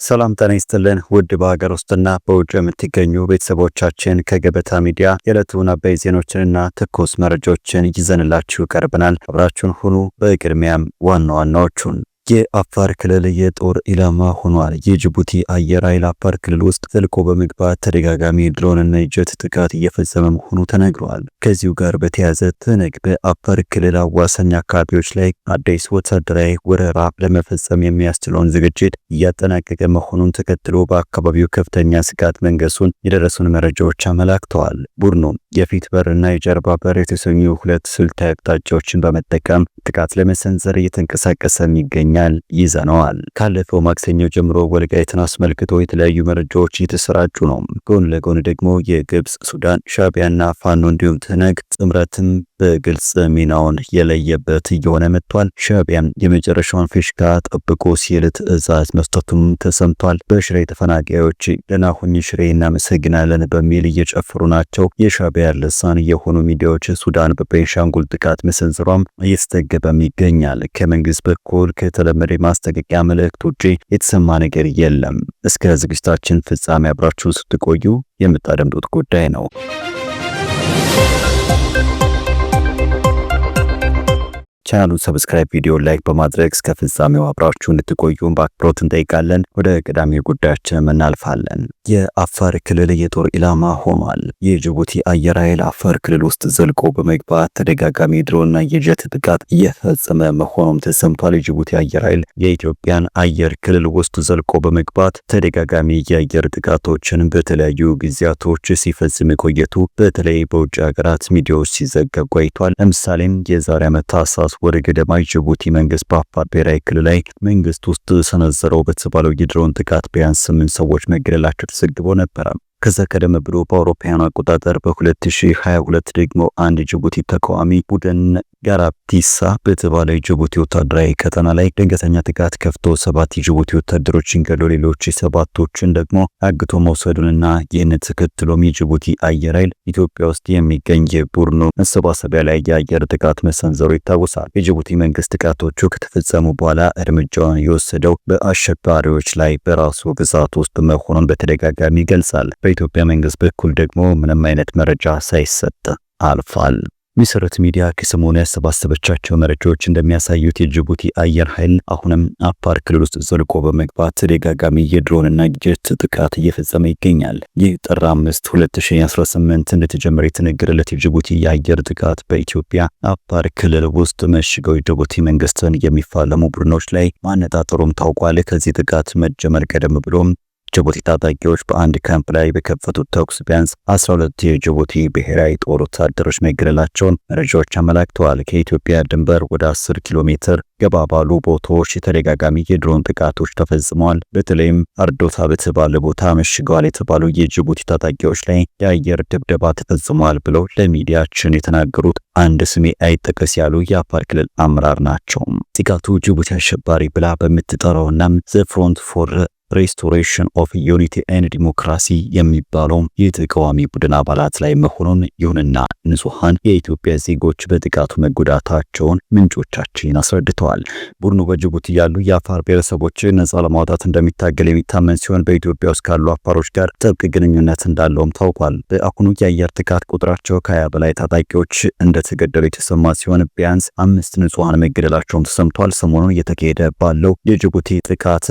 ሰላም ጤና ይስጥልን ውድ በሀገር ውስጥና በውጭ የምትገኙ ቤተሰቦቻችን ከገበታ ሚዲያ የዕለቱን አበይት ዜናዎችንና ትኩስ መረጃዎችን ይዘንላችሁ ቀርበናል። አብራችሁን ሁኑ። በቅድሚያም ዋና ዋናዎቹን የአፋር ክልል የጦር ኢላማ ሆኗል። የጅቡቲ አየር ኃይል አፋር ክልል ውስጥ ዘልቆ በመግባት ተደጋጋሚ ድሮንና የጀት ጥቃት እየፈጸመ መሆኑ ተነግሯል። ከዚሁ ጋር በተያያዘ ትነግ በአፋር ክልል አዋሳኝ አካባቢዎች ላይ አዲስ ወታደራዊ ወረራ ለመፈጸም የሚያስችለውን ዝግጅት እያጠናቀቀ መሆኑን ተከትሎ በአካባቢው ከፍተኛ ስጋት መንገሱን የደረሱን መረጃዎች አመላክተዋል። ቡድኑ የፊት በርና የጀርባ በር የተሰኙ ሁለት ስልታዊ አቅጣጫዎችን በመጠቀም ጥቃት ለመሰንዘር እየተንቀሳቀሰ ይገኛል ይዘነዋል። ካለፈው ማክሰኞ ጀምሮ ወልቃይትን አስመልክቶ የተለያዩ መረጃዎች እየተሰራጩ ነው። ጎን ለጎን ደግሞ የግብጽ፣ ሱዳን፣ ሻዕቢያና ፋኖ እንዲሁም ትነግ ጥምረትም በግልጽ ሚናውን የለየበት እየሆነ መጥቷል። ሻዕቢያም የመጨረሻውን ፊሽካ ጠብቆ ሲል ትዕዛዝ መስጠቱም ተሰምቷል። በሽሬ ተፈናቃዮች ለናሁኝ ሽሬ እናመሰግናለን በሚል እየጨፈሩ ናቸው። የሻዕቢያ ልሳን የሆኑ ሚዲያዎች ሱዳን በቤንሻንጉል ጥቃት መሰንዘሯም እየተዘገበም ይገኛል። ከመንግስት በኩል ከተለመደ ማስጠንቀቂያ መልእክት ውጪ የተሰማ ነገር የለም። እስከ ዝግጅታችን ፍጻሜ አብራችሁ ስትቆዩ የምታደምጡት ጉዳይ ነው። ቻናሉን ሰብስክራይብ፣ ቪዲዮ ላይክ በማድረግ እስከ ፍጻሜው አብራችሁ እንድትቆዩን በአክብሮት እንጠይቃለን። ወደ ቀዳሚ ጉዳያችን እናልፋለን። የአፋር ክልል የጦር ኢላማ ሆኗል። የጅቡቲ አየር ኃይል አፋር ክልል ውስጥ ዘልቆ በመግባት ተደጋጋሚ ድሮንና የጀት ጥቃት እየፈጸመ መሆኑም ተሰምቷል። የጅቡቲ አየር ኃይል የኢትዮጵያን አየር ክልል ውስጥ ዘልቆ በመግባት ተደጋጋሚ የአየር ጥቃቶችን በተለያዩ ጊዜያቶች ሲፈጽም ቆየቱ በተለይ በውጭ ሀገራት ሚዲያዎች ሲዘገብ ቆይቷል። ለምሳሌም የዛሬ ዓመት ታህሳስ ወደ ገደማ ጅቡቲ መንግስት በአፋር ብሔራዊ ክልል ላይ መንግስት ውስጥ ሰነዘረው በተባለው የድሮን ጥቃት ቢያንስ 8 ሰዎች መገደላቸው ተዘግቦ ነበር። ከዛ ቀደም ብሎ በአውሮፓውያኑ አቆጣጠር በ2022 ደግሞ አንድ ጅቡቲ ተቃዋሚ ቡድን ጋራብቲሳ በተባለ ጅቡቲ ወታደራዊ ቀጠና ላይ ድንገተኛ ጥቃት ከፍቶ 7 የጅቡቲ ወታደሮችን ገድሎ ሌሎች 7ቶችን ደግሞ አግቶ መውሰዱንና ይህን ተከትሎም የጅቡቲ አየር ኃይል ኢትዮጵያ ውስጥ የሚገኝ የቡድኑ መሰባሰቢያ ላይ የአየር ጥቃት መሰንዘሩ ይታወሳል። የጅቡቲ መንግስት ጥቃቶቹ ከተፈጸሙ በኋላ እርምጃውን የወሰደው በአሸባሪዎች ላይ በራሱ ግዛት ውስጥ መሆኑን በተደጋጋሚ ይገልጻል። በኢትዮጵያ መንግስት በኩል ደግሞ ምንም አይነት መረጃ ሳይሰጥ አልፏል። መሰረት ሚዲያ ከሰሞኑ ያሰባሰበቻቸው መረጃዎች እንደሚያሳዩት የጅቡቲ አየር ኃይል አሁንም አፋር ክልል ውስጥ ዘልቆ በመግባት ተደጋጋሚ የድሮንና ጀት ጥቃት እየፈጸመ ይገኛል። ይህ ጥር 5 2018 እንደተጀመረ የተነገረለት የጅቡቲ የአየር ጥቃት በኢትዮጵያ አፋር ክልል ውስጥ መሽገው የጅቡቲ መንግስትን የሚፋለሙ ቡድኖች ላይ ማነጣጠሩም ታውቋል። ከዚህ ጥቃት መጀመር ቀደም ብሎም ጅቡቲ ታጣቂዎች በአንድ ካምፕ ላይ በከፈቱት ተኩስ ቢያንስ 12 የጅቡቲ ብሔራዊ ጦር ወታደሮች መገደላቸውን መረጃዎች አመላክተዋል። ከኢትዮጵያ ድንበር ወደ 10 ኪሎ ሜትር ገባ ባሉ ቦታዎች የተደጋጋሚ የድሮን ጥቃቶች ተፈጽመዋል። በተለይም አርዶታ በተባለ ቦታ መሽገዋል የተባሉ የጅቡቲ ታጣቂዎች ላይ የአየር ድብደባ ተፈጽመዋል ብለው ለሚዲያችን የተናገሩት አንድ ስሜ አይጠቀስ ያሉ የአፋር ክልል አመራር ናቸው። ጥቃቱ ጅቡቲ አሸባሪ ብላ በምትጠራውና ዘ ፍሮንት ፎር ሬስቶሬሽን ኦፍ ዩኒቲ ኤንድ ዲሞክራሲ የሚባለው የተቃዋሚ ቡድን አባላት ላይ መሆኑን፣ ይሁንና ንጹሃን የኢትዮጵያ ዜጎች በጥቃቱ መጎዳታቸውን ምንጮቻችን አስረድተዋል። ቡድኑ በጅቡቲ ያሉ የአፋር ብሔረሰቦችን ነጻ ለማውጣት እንደሚታገል የሚታመን ሲሆን በኢትዮጵያ ውስጥ ካሉ አፋሮች ጋር ጥብቅ ግንኙነት እንዳለውም ታውቋል። በአሁኑ የአየር ጥቃት ቁጥራቸው ከ20 በላይ ታጣቂዎች እንደተገደሉ የተሰማ ሲሆን ቢያንስ 5 ንጹሃን መገደላቸውም ተሰምቷል። ሰሞኑን እየተካሄደ ባለው የጅቡቲ ጥቃት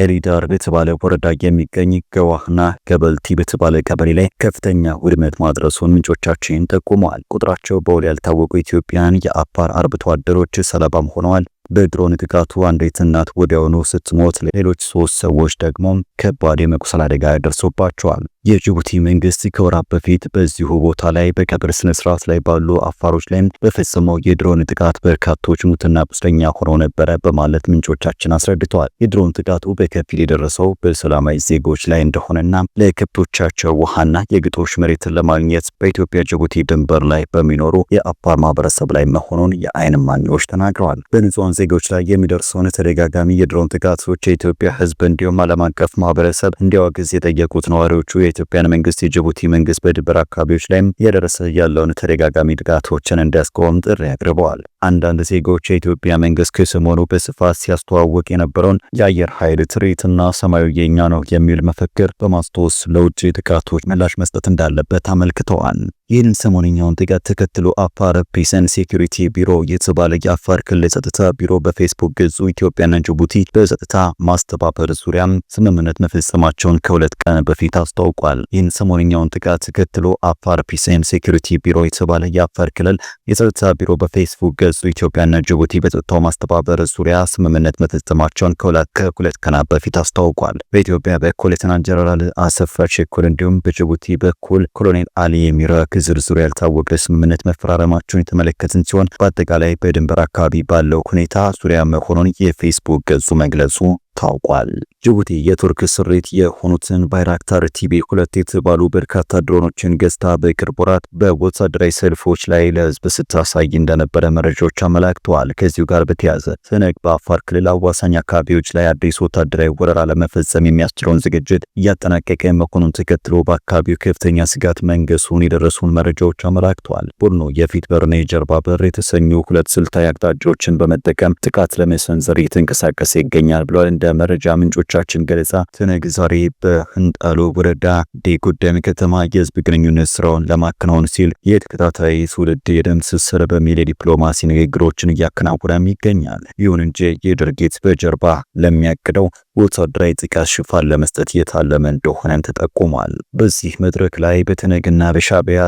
ኤሊዳር በተባለ ወረዳ የሚገኝ ገዋህና ገበልቲ በተባለ ቀበሌ ላይ ከፍተኛ ውድመት ማድረሱን ምንጮቻችን ጠቁመዋል። ቁጥራቸው በውል ያልታወቁ ኢትዮጵያን የአፋር አርብቶ አደሮች ሰለባም ሆነዋል። በድሮን ጥቃቱ አንዲት እናት ወዲያውኑ ስትሞት ሌሎች 3 ሰዎች ደግሞ ከባድ የመቁሰል አደጋ ደርሶባቸዋል። የጅቡቲ መንግስት ከወራት በፊት በዚሁ ቦታ ላይ በቀብር ስነ ስርዓት ላይ ባሉ አፋሮች ላይ በፈጸመው የድሮን ጥቃት በርካቶች ሙትና ቁስለኛ ሆነው ነበረ በማለት ምንጮቻችን አስረድተዋል። የድሮን ጥቃቱ በከፊል የደረሰው በሰላማዊ ዜጎች ላይ እንደሆነና ለከብቶቻቸው ውሃና የግጦሽ መሬትን ለማግኘት በኢትዮጵያ ጅቡቲ ድንበር ላይ በሚኖሩ የአፋር ማህበረሰብ ላይ መሆኑን የዓይን እማኞች ተናግረዋል። በንጹሃን ዜጎች ላይ የሚደርሰውን ተደጋጋሚ የድሮን ጥቃቶች የኢትዮጵያ ሕዝብ እንዲሁም ዓለም አቀፍ ማህበረሰብ እንዲያወግዝ የጠየቁት ነዋሪዎቹ የኢትዮጵያን መንግስት የጅቡቲ መንግስት በድንበር አካባቢዎች ላይ እየደረሰ ያለውን ተደጋጋሚ ጥቃቶችን እንዲያስቆም ጥሪ አቅርበዋል። አንዳንድ ዜጎች የኢትዮጵያ መንግስት ከሰሞኑ በስፋት ሲያስተዋውቅ የነበረውን የአየር ኃይል ትርኢትና ሰማዩ የኛ ነው የሚል መፈክር በማስታወስ ለውጭ ጥቃቶች ምላሽ መስጠት እንዳለበት አመልክተዋል። ይህንን ሰሞንኛውን ጥቃት ተከትሎ አፋር ፒስ ኤንድ ሴኩሪቲ ቢሮ የተባለ የአፋር ክልል ጸጥታ ቢሮ በፌስቡክ ገጹ ኢትዮጵያና ጅቡቲ በጸጥታ ማስተባበር ዙሪያ ስምምነት መፈጸማቸውን ከሁለት ቀን በፊት አስታውቋል። ይህን ሰሞንኛውን ጥቃት ተከትሎ አፋር ፒስ ኤንድ ሴኩሪቲ ቢሮ የተባለ የአፋር ክልል የጸጥታ ቢሮ በፌስቡክ ገጹ ኢትዮጵያና ጅቡቲ በጸጥታው ማስተባበር ዙሪያ ስምምነት መፈጸማቸውን ከሁለት ቀናት በፊት አስታውቋል። በኢትዮጵያ በኩል ሌተናንት ጀነራል አሰፋ ቸኮል እንዲሁም በጅቡቲ በኩል ኮሎኔል አሊ የሚራክ ዝርዝሩ ያልታወቀ ስምምነት መፈራረማቸውን የተመለከትን ሲሆን በአጠቃላይ በድንበር አካባቢ ባለው ሁኔታ ዙሪያ መሆኑን የፌስቡክ ገጹ መግለጹ ታውቋል። ጅቡቲ የቱርክ ስሪት የሆኑትን ባይራክታር ቲቢ2 የተባሉ በርካታ ድሮኖችን ገዝታ በቅርብ ወራት በወታደራዊ ሰልፎች ላይ ለህዝብ ስታሳይ እንደነበረ መረጃዎች አመላክተዋል። ከዚሁ ጋር በተያያዘ ትነግ በአፋር ክልል አዋሳኝ አካባቢዎች ላይ አዲስ ወታደራዊ ወረራ ለመፈጸም የሚያስችለውን ዝግጅት እያጠናቀቀ መሆኑን ተከትሎ በአካባቢው ከፍተኛ ስጋት መንገሱን የደረሱን መረጃዎች አመላክተዋል። ቡድኑ የፊት በርና የጀርባ በር የተሰኙ ሁለት ስልታዊ አቅጣጫዎችን በመጠቀም ጥቃት ለመሰንዘር እየተንቀሳቀሰ ይገኛል ብሏል። እንደ መረጃ ምንጮቻችን ገለጻ ትነግ ዛሬ በህንጣሎ ወረዳ ዴጎደም ከተማ የህዝብ ግንኙነት ስራውን ለማከናወን ሲል የተከታታይ ትውልድ የደም ትስስር በሚል የዲፕሎማሲ ንግግሮችን እያከናወነም ይገኛል። ይሁን እንጂ ይህ ድርጊት በጀርባ ለሚያቅደው ወታደራዊ ጥቃት ሽፋን ለመስጠት የታለመ እንደሆነም ተጠቁሟል። በዚህ መድረክ ላይ በትነግና በሻዕቢያ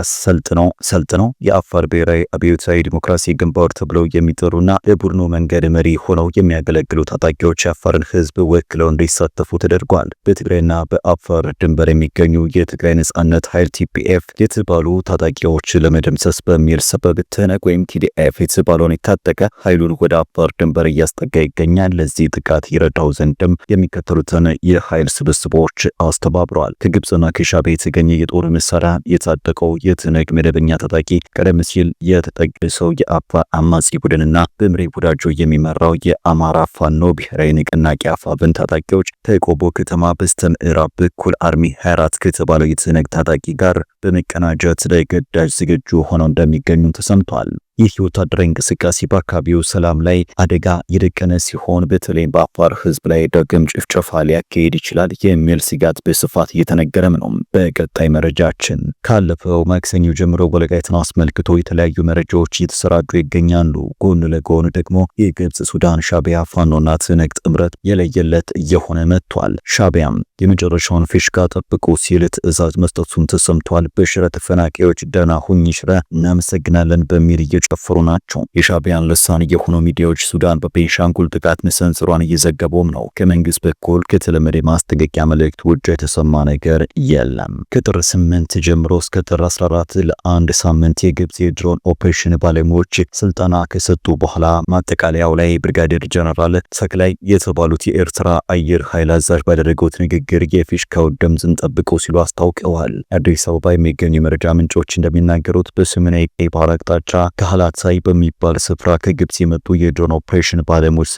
ሰልጥነው የአፋር ብሔራዊ አብዮታዊ ዲሞክራሲ ግንባር ተብለው የሚጠሩና ለቡድኑ መንገድ መሪ ሆነው የሚያገለግሉ ታጣቂዎች የአፋርን ህዝብ ወክለው እንዲሳተፉ ተደርጓል። በትግራይና በአፋር ድንበር የሚገኙ የትግራይ ነጻነት ኃይል ቲፒኤፍ የተባሉ ታጣቂዎች ለመደምሰስ በሚል ሰበብ ትነግ ወይም ቲዲኤፍ የተባለውን የታጠቀ ኃይሉን ወደ አፋር ድንበር እያስጠጋ ይገኛል። ለዚህ ጥቃት ይረዳው ዘንድም የሚከተሉትን የኃይል ስብስቦች አስተባብረዋል። ከግብጽና ከሻዕቢያ የተገኘ የጦር መሳሪያ የታጠቀው የትነግ መደበኛ ታጣቂ ቀደም ሲል የተጠቀሰው የአፋር አማጺ ቡድንና በምሬ ወዳጆ የሚመራው የአማራ ፋኖ ብሔራዊ ንቅናቄ አፋብን ታጣቂዎች ከቆቦ ከተማ በስተ ምዕራብ በኩል አርሚ 24 ከተባለው የትነግ ታጣቂ ጋር በመቀናጀት ለግዳጅ ዝግጁ ሆነው እንደሚገኙ ተሰምቷል። ይህ የወታደራዊ እንቅስቃሴ በአካባቢው ሰላም ላይ አደጋ የደቀነ ሲሆን በተለይም በአፋር ህዝብ ላይ ዳግም ጭፍጨፋ ሊያካሄድ ይችላል የሚል ስጋት በስፋት እየተነገረም ነው። በቀጣይ መረጃችን ካለፈው ማክሰኞ ጀምሮ ወልቃይትን አስመልክቶ የተለያዩ መረጃዎች እየተሰራጩ ይገኛሉ። ጎን ለጎን ደግሞ የግብጽ፣ ሱዳን፣ ሻዕቢያ፣ ፋኖና ትነግ ጥምረት የለየለት እየሆነ መጥቷል። ሻዕቢያም የመጨረሻውን ፊሽካ ጠብቁ ሲል ትዕዛዝ መስጠቱን ተሰምቷል። በሽረ ተፈናቃዮች ደህና ሁኝ ሽረ እናመሰግናለን በሚል እየጨፈሩ ናቸው። የሻዕቢያን ልሳን የሆኑ ሚዲያዎች ሱዳን በቤንሻንጉል ጥቃት መሰንዘሯን እየዘገቡም ነው። ከመንግስት በኩል ከተለመደ ማስጠንቀቂያ መልእክት ውጭ የተሰማ ነገር የለም። ከጥር 8 ጀምሮ እስከ ጥር 14 ለአንድ ሳምንት የግብጽ የድሮን ኦፕሬሽን ባለሙያዎች ስልጠና ከሰጡ በኋላ ማጠቃለያው ላይ ብርጋዴር ጀነራል ሰክላይ የተባሉት የኤርትራ አየር ኃይል አዛዥ ባደረጉት ንግግር የፊሽካው ድምጽን ጠብቁ ሲሉ አስታውቀዋል። አዲስ አበባ የሚገኙ የመረጃ ምንጮች እንደሚናገሩት በሰሜናዊ ቀይ ባህር አቅጣጫ ከሃላታይ በሚባል ስፍራ ከግብጽ የመጡ የድሮን ኦፕሬሽን ባለሙያዎች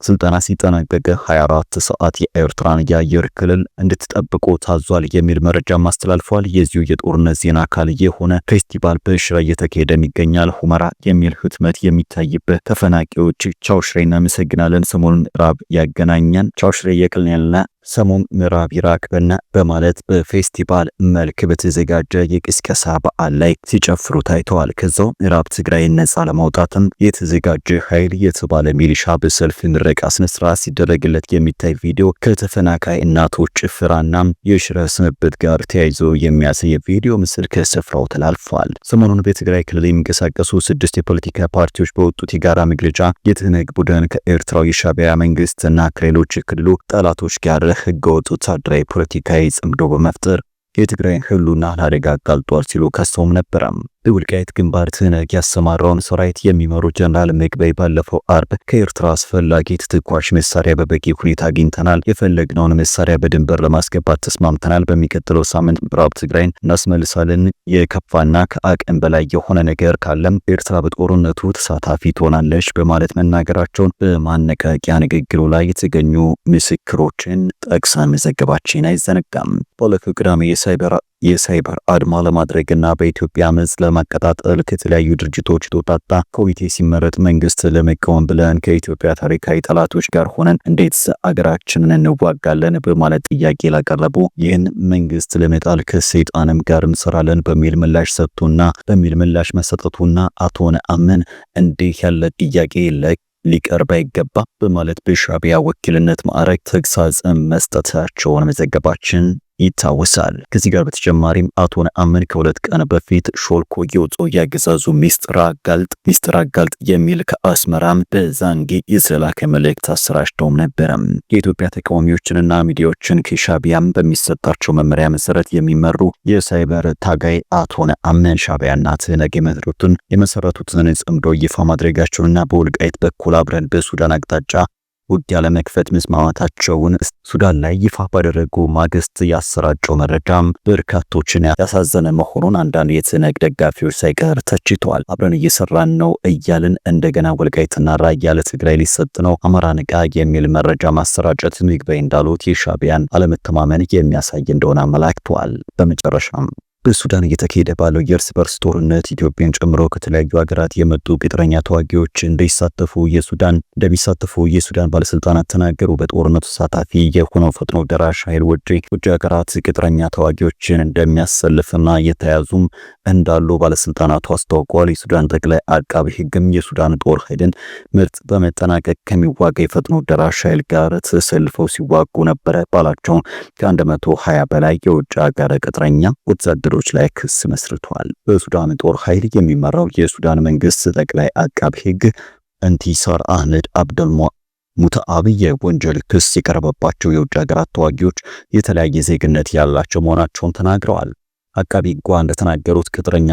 ስልጠና ሲጠናቀቅ 24 ሰዓት የኤርትራን የአየር ክልል እንድትጠብቁ ታዟል የሚል መረጃ ማስተላልፏል። የዚሁ የጦርነት ዜና አካል የሆነ ፌስቲቫል በሽረ እየተካሄደ ይገኛል። ሁመራ የሚል ህትመት የሚታይበት ተፈናቂዎች ቻው ሽሬ እናመሰግናለን፣ ሰሞኑን ራብ ያገናኛን፣ ቻው ሽሬ የቅልኛልና ሰሞን ምዕራብ ኢራቅ በማለት በፌስቲቫል መልክ በተዘጋጀ የቅስቀሳ በዓል ላይ ሲጨፍሩ ታይተዋል። ከዛው ምዕራብ ትግራይ ነጻ ለማውጣትም የተዘጋጀ ኃይል የተባለ ሚሊሻ በሰልፍ ምረቃ ስነ ስርዓት ሲደረግለት የሚታይ ቪዲዮ ከተፈናቃይ እናቶች ጭፈራና የሽረ ስንብት ጋር ተያይዞ የሚያሳይ ቪዲዮ ምስል ከስፍራው ተላልፏል። ሰሞኑን በትግራይ ክልል የሚንቀሳቀሱ 6 የፖለቲካ ፓርቲዎች በወጡት የጋራ መግለጫ የትነግ ቡድን ከኤርትራው የሻዕቢያ መንግስትና ከሌሎች የክልሉ ጠላቶች ጋር ህገወጥ ወታደራዊ ፖለቲካዊ ጽምዶ በመፍጠር የትግራይን ህልውና ለአደጋ አጋልጧል ሲሉ ከሰውም ነበረም። በወልቃይት ግንባር ትነግ ያሰማራውን ሰራዊት የሚመሩ ጀነራል ምግበይ ባለፈው አርብ ከኤርትራ አስፈላጊ ተተኳሽ መሳሪያ በበቂ ሁኔታ አግኝተናል፣ የፈለግነውን መሳሪያ በድንበር ለማስገባት ተስማምተናል፣ በሚቀጥለው ሳምንት ምዕራብ ትግራይን እናስመልሳለን፣ የከፋና ከአቅም በላይ የሆነ ነገር ካለም ኤርትራ በጦርነቱ ተሳታፊ ትሆናለች በማለት መናገራቸውን በማነቃቂያ ንግግሩ ላይ የተገኙ ምስክሮችን ጠቅሰን መዘገባችን አይዘነጋም። ባለፈው ቅዳሜ የሳይበር አድማ ለማድረግና በኢትዮጵያ አመጽ ለማቀጣጠል ከተለያዩ ድርጅቶች የተውጣጣ ኮሚቴ ሲመረጥ መንግስት ለመቃወም ብለን ከኢትዮጵያ ታሪካዊ ጠላቶች ጋር ሆነን እንዴት አገራችንን እንዋጋለን በማለት ጥያቄ ላቀረቡ ይህን መንግስት ለመጣል ከሰይጣንም ጋር እንሰራለን በሚል ምላሽ መሰጠቱና አቶ ነአምን እንዲህ ያለ ጥያቄ ሊቀርብ አይገባ በማለት በሻዕቢያ ወኪልነት ማዕረግ ተግሳጽ መስጠታቸውን መዘገባችን ይታወሳል። ከዚህ ጋር በተጨማሪም አቶ ነአምን ከሁለት ቀን በፊት ሾልኮ የወጡ ያገዛዙ ሚስጥር አጋልጥ የሚል ከአስመራም በዛንጊ የተላከ መልእክት አሰራጭተውም ነበረ። የኢትዮጵያ ተቃዋሚዎችንና ሚዲያዎችን ከሻዕቢያም በሚሰጣቸው መመሪያ መሰረት የሚመሩ የሳይበር ታጋይ አቶ ነአምን ሻዕቢያና ትህነግ የመሰረቱትን ጽምዶ ይፋ ማድረጋቸውንና በወልቃይት በኩል አብረን በሱዳን አቅጣጫ ውጊያ ለመክፈት መስማማታቸውን ሱዳን ላይ ይፋ ባደረጉ ማግስት ያሰራጨው መረጃም በርካቶችን ያሳዘነ መሆኑን አንዳንድ የትህነግ ደጋፊዎች ሳይቀር ተችተዋል። አብረን እየሰራን ነው እያልን እንደገና ወልቃይትና ራያ ለትግራይ ሊሰጥ ነው አማራ ንቃ የሚል መረጃ ማሰራጨት ምግባይ እንዳሉት የሻዕቢያን አለመተማመን የሚያሳይ እንደሆነ አመላክተዋል። በመጨረሻም በሱዳን እየተካሄደ ባለው የእርስ በርስ ጦርነት ኢትዮጵያን ጨምሮ ከተለያዩ ሀገራት የመጡ ቅጥረኛ ተዋጊዎች እንደሚሳተፉ የሱዳን ባለስልጣናት ተናገሩ። በጦርነቱ ተሳታፊ የሆነው ፈጥኖ ደራሽ ኃይል ውጭ ሀገራት ቅጥረኛ ተዋጊዎችን እንደሚያሰልፍና የተያዙም እንዳሉ ባለስልጣናቱ አስታውቀዋል። የሱዳን ጠቅላይ አቃቢ ሕግም የሱዳን ጦር ኃይልን ምርጥ በመጠናቀቅ ከሚዋጋ የፈጥኖ ደራሽ ኃይል ጋር ተሰልፈው ሲዋጉ ነበረ ባላቸው ከ120 በላይ የውጭ ሀገር ቅጥረኛ ወታደሮች ላይ ክስ መስርቷል። በሱዳን ጦር ኃይል የሚመራው የሱዳን መንግስት ጠቅላይ አቃቢ ሕግ ኢንቲሳር አህመድ አብደል ሙተአብ የወንጀል ክስ የቀረበባቸው የውጭ ሀገራት ተዋጊዎች የተለያየ ዜግነት ያላቸው መሆናቸውን ተናግረዋል። አቃቢ ሕጉ እንደተናገሩት ቅጥረኛ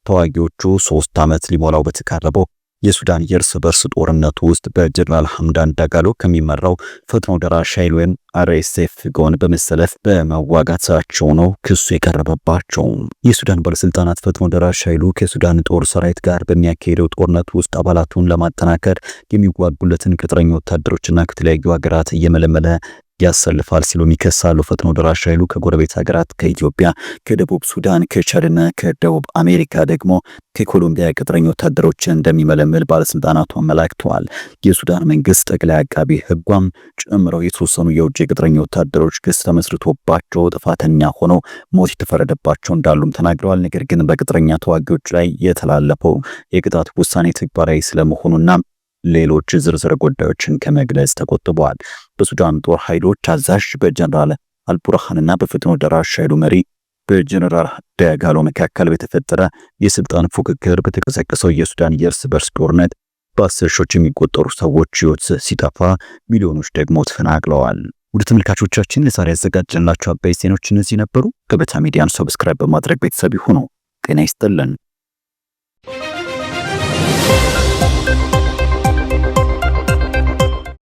ተዋጊዎቹ 3 ዓመት ሊሞላው በተቃረበው የሱዳን የእርስ በርስ ጦርነት ውስጥ በጀነራል ሐምዳን ዳጋሎ ከሚመራው ፈጥኖ ደራሽ ኃይል ወይም አርኤስኤፍ ጎን በመሰለፍ በመዋጋታቸው ነው ክሱ የቀረበባቸው። የሱዳን ባለስልጣናት ፈጥኖ ደራሽ ኃይሉ ከሱዳን ጦር ሰራዊት ጋር በሚያካሄደው ጦርነት ውስጥ አባላቱን ለማጠናከር የሚዋጉለትን ቅጥረኛ ወታደሮችና ከተለያዩ ሀገራት እየመለመለ ያሰልፋል ሲሉ ይከሳሉ። ፈጥኖ ደራሽ ኃይሉ ከጎረቤት ሀገራት ከኢትዮጵያ፣ ከደቡብ ሱዳን፣ ከቻድና ከደቡብ አሜሪካ ደግሞ ከኮሎምቢያ ቅጥረኛ ወታደሮችን እንደሚመለምል ባለስልጣናቱ አመላክተዋል። የሱዳን መንግስት ጠቅላይ አቃቢ ሕጓም ጨምረው የተወሰኑ የውጭ ቅጥረኛ ወታደሮች ክስ ተመስርቶባቸው ጥፋተኛ ሆነው ሞት የተፈረደባቸው እንዳሉም ተናግረዋል። ነገር ግን በቅጥረኛ ተዋጊዎች ላይ የተላለፈው የቅጣት ውሳኔ ተግባራዊ ስለመሆኑና ሌሎች ዝርዝር ጉዳዮችን ከመግለጽ ተቆጥበዋል። በሱዳን ጦር ኃይሎች አዛዥ በጀነራል አልቡርሃንና በፈጥኖ ደራሽ ኃይሉ መሪ በጀነራል ዳጋሎ መካከል በተፈጠረ የስልጣን ፉክክር በተቀሰቀሰው የሱዳን የእርስ በርስ ጦርነት በ10 ሺዎች የሚቆጠሩ ሰዎች ሕይወት ሲጠፋ ሚሊዮኖች ደግሞ ተፈናቅለዋል። ውድ ተመልካቾቻችን ለዛሬ ያዘጋጀንላችሁ አበይት ዜናዎች እነዚህ ነበሩ። ገበታ ሚዲያን ሰብስክራይብ በማድረግ ቤተሰብ ይሁኑ። ጤና ይስጥልን።